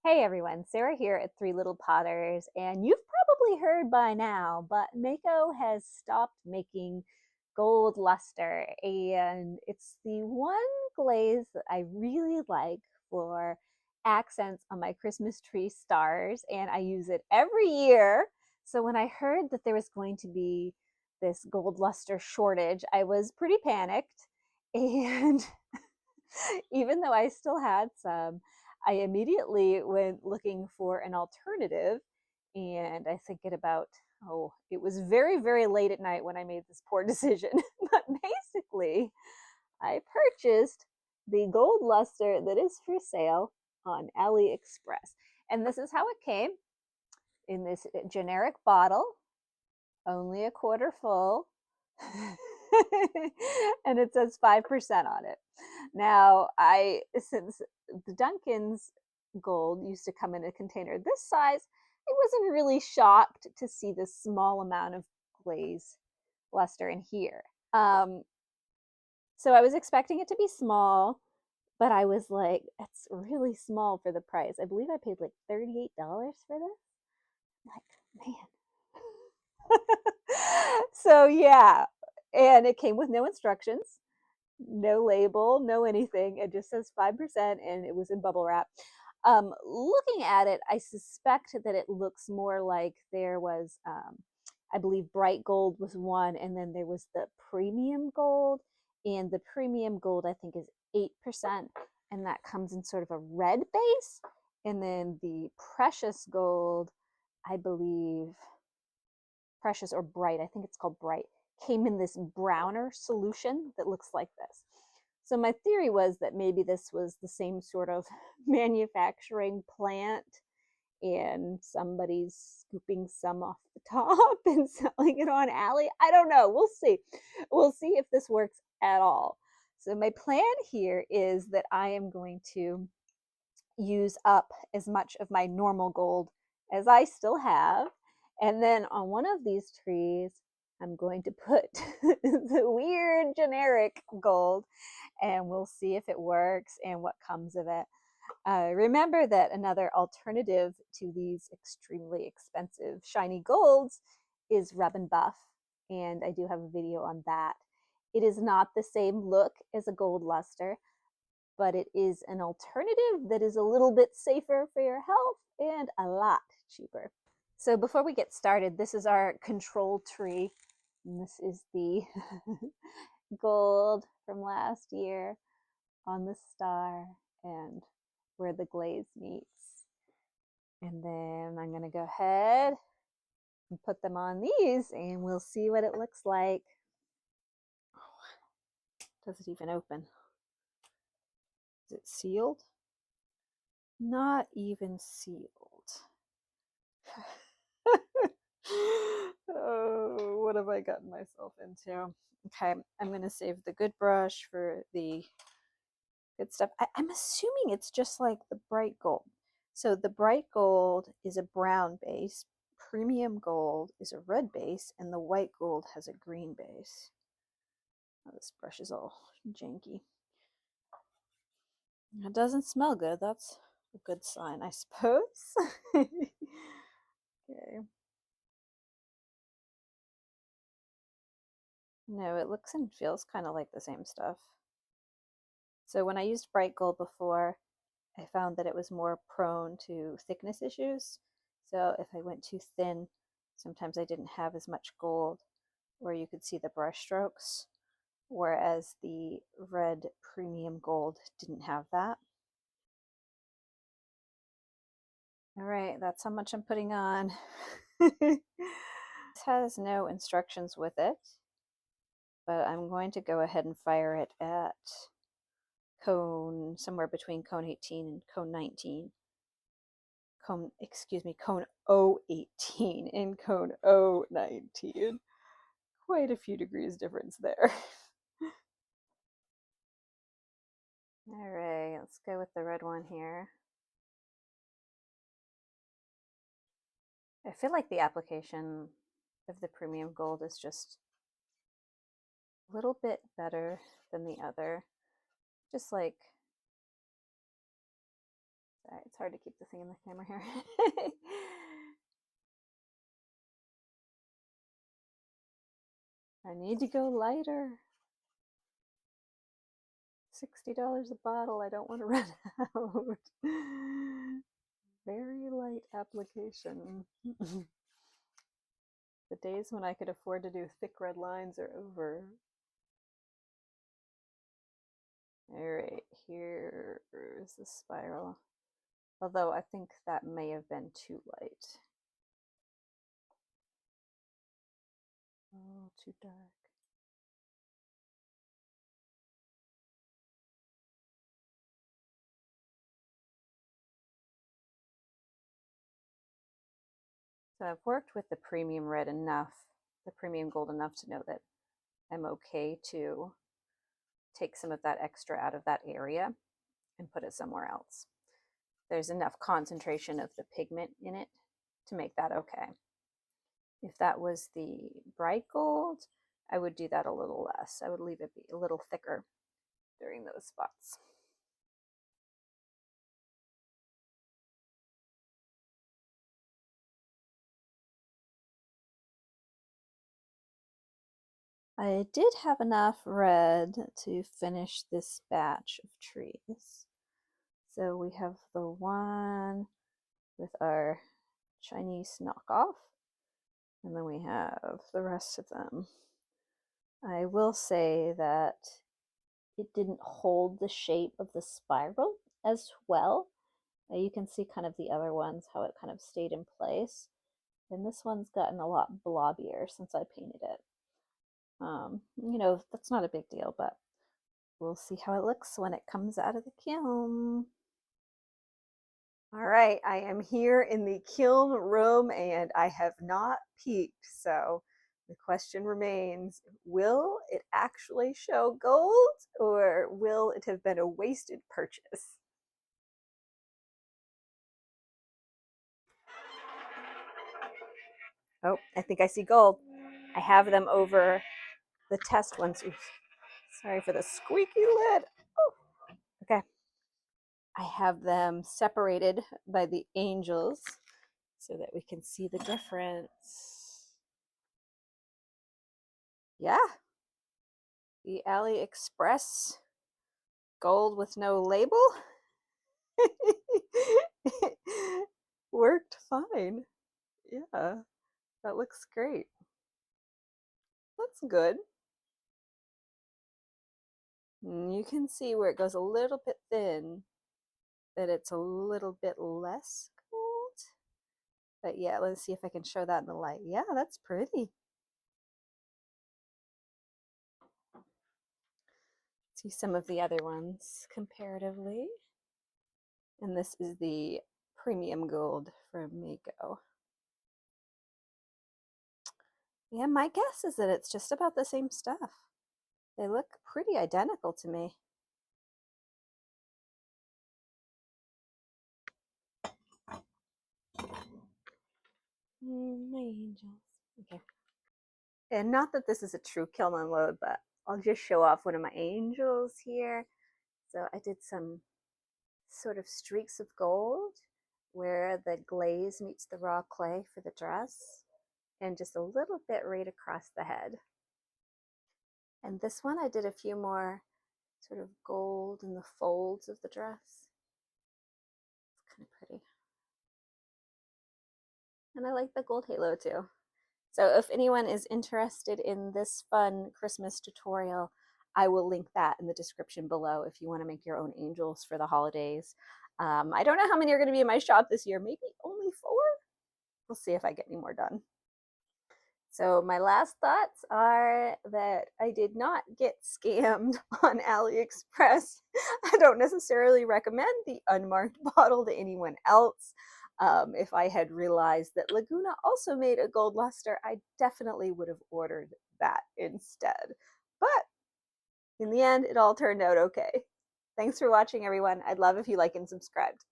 Hey everyone, Sarah here at Three Little Potters, and you've probably heard by now, but Mayco has stopped making gold luster, and it's the one glaze that I really like for accents on my Christmas tree stars, and I use it every year. So when I heard that there was going to be this gold luster shortage, I was pretty panicked, and even though I still had some, I immediately went looking for an alternative. And I think at about, oh, it was very, very late at night when I made this poor decision. But basically, I purchased the gold luster that is for sale on AliExpress. And this is how it came in this generic bottle, only a quarter full. And it says 5% on it. Now, since the Dunkin's gold used to come in a container this size, I wasn't really shocked to see this small amount of glaze luster in here. So I was expecting it to be small, but I was like, it's really small for the price. I believe I paid like $38 for this. Like, man. So yeah, and it came with no instructions, no label, no anything. It just says 5%, and it was in bubble wrap. Looking at it, I suspect that it looks more like there was, I believe, bright gold was one, and then there was the premium gold. And the premium gold, I think, is 8%, and that comes in sort of a red base. And then the precious gold, I believe, precious or bright, I think it's called bright, came in this browner solution that looks like this. So my theory was that maybe this was the same sort of manufacturing plant and somebody's scooping some off the top and selling it on Ali. I don't know. We'll see. We'll see if this works at all. So my plan here is that I am going to use up as much of my normal gold as I still have. And then on one of these trees, I'm going to put the weird generic gold, and we'll see if it works and what comes of it. Remember that another alternative to these extremely expensive shiny golds is rub and buff, and I do have a video on that. It is not the same look as a gold luster, but it is an alternative that is a little bit safer for your health and a lot cheaper. So before we get started, this is our control tree. And this is the gold from last year on the star and where the glaze meets. And then I'm going to go ahead and put them on these, and we'll see what it looks like. Oh, does it even open? Is it sealed? Not even sealed. Oh, what have I gotten myself into? Okay, I'm going to save the good brush for the good stuff. I'm assuming it's just like the bright gold. So the bright gold is a brown base, premium gold is a red base, and the white gold has a green base. Oh, this brush is all janky. It doesn't smell good. That's a good sign, I suppose. Okay. No, it looks and feels kind of like the same stuff. So when I used bright gold before, I found that it was more prone to thickness issues. So if I went too thin, sometimes I didn't have as much gold, or you could see the brush strokes, whereas the red premium gold didn't have that. All right, that's how much I'm putting on. This has no instructions with it, but I'm going to go ahead and fire it at cone, somewhere between cone 18 and cone 19. Cone 018 and cone 019. Quite a few degrees difference there. All right, let's go with the red one here. I feel like the application of the premium gold is just a little bit better than the other. Just like Sorry, it's hard to keep the thing in the camera here. I need to go lighter. $60 a bottle. I don't want to run out. Very light application. The days when I could afford to do thick red lines are over. All right, here's the spiral. Although I think that may have been too light. Oh, too dark. So I've worked with the premium red enough, the premium gold enough to know that I'm okay to take some of that extra out of that area and put it somewhere else. There's enough concentration of the pigment in it to make that okay. If that was the bright gold, I would do that a little less. I would leave it be a little thicker during those spots. I did have enough red to finish this batch of trees. So we have the one with our Chinese knockoff, and then we have the rest of them. I will say that it didn't hold the shape of the spiral as well. You can see kind of the other ones, how it kind of stayed in place. And this one's gotten a lot blobbier since I painted it. You know, that's not a big deal, but we'll see how it looks when it comes out of the kiln. All right, I am here in the kiln room and I have not peeked, so the question remains, will it actually show gold or will it have been a wasted purchase? Oh, I think I see gold. I have them over the test ones. Oops. Sorry for the squeaky lid. Oh. Okay. I have them separated by the angels so that we can see the difference. Yeah. The AliExpress gold with no label worked fine. Yeah, that looks great. That's good. You can see where it goes a little bit thin, that it's a little bit less gold. But yeah, let's see if I can show that in the light. Yeah, that's pretty. See some of the other ones comparatively. And this is the premium gold from Mayco. Yeah, my guess is that it's just about the same stuff. They look pretty identical to me. My angels. Okay. And not that this is a true kiln unload, but I'll just show off one of my angels here. So I did some sort of streaks of gold where the glaze meets the raw clay for the dress, and just a little bit right across the head. And this one I did a few more sort of gold in the folds of the dress. It's kind of pretty. And I like the gold halo too. So if anyone is interested in this fun Christmas tutorial, I will link that in the description below if you want to make your own angels for the holidays. I don't know how many are going to be in my shop this year, maybe only 4. We'll see if I get any more done. So my last thoughts are that I did not get scammed on AliExpress. I don't necessarily recommend the unmarked bottle to anyone else. If I had realized that Laguna also made a gold luster, I definitely would have ordered that instead. But in the end, it all turned out okay. Thanks for watching, everyone. I'd love if you like and subscribed.